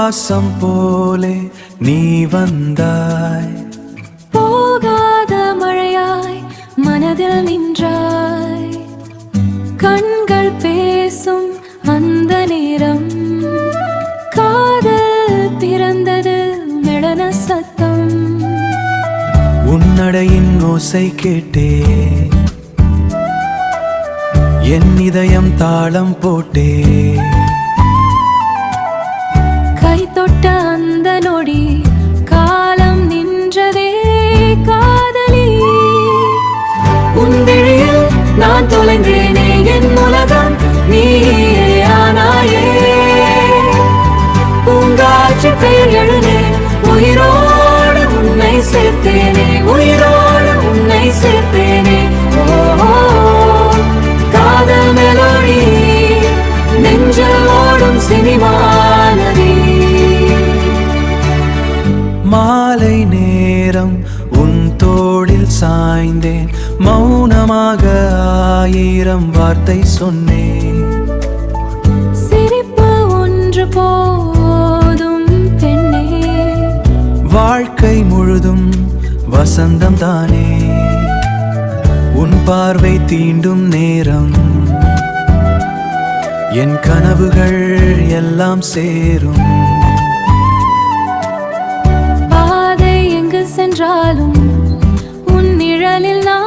சுவாசம் போலே நீ வந்தாய், போகாத மழையாய் மனதில் நின்றாய். கண்கள் பேசும் அந்த நேரம் காதல் பிறந்தது மெளன சத்தம். உன்னடையின் ஓசை கேட்டே என் இதயம் தாளம் போட்டே. கை தொட்ட அந்த நொடி காலம் நின்றதே காதலி. உன் விழியில் நான் தொலைந்தேனே, என் உலகம் நீயே ஆனாயே. பூங்காற்று பெயர் எழுதே, உயிரோடு உன்னை சேர்த்தேனே, உயிரோடு உன்னை சேர்த்தேனே. காதல் மெலோடி நெஞ்சில் ஓடும் சினிமா நதி. மாலை நேரம் உன் தோளில் சாய்ந்தேன், மௌனமாக 1000 வார்த்தை சொன்னேன். சிரிப்பு ஒன்று போதும் பெண்ணே, வாழ்க்கை முழுதும் வசந்தம் தானே. உன் பார்வை தீண்டும் நேரம் என் கனவுகள் எல்லாம் சேரும். பாதை எங்கு சென்றாலும் உன் நிழலில் நான்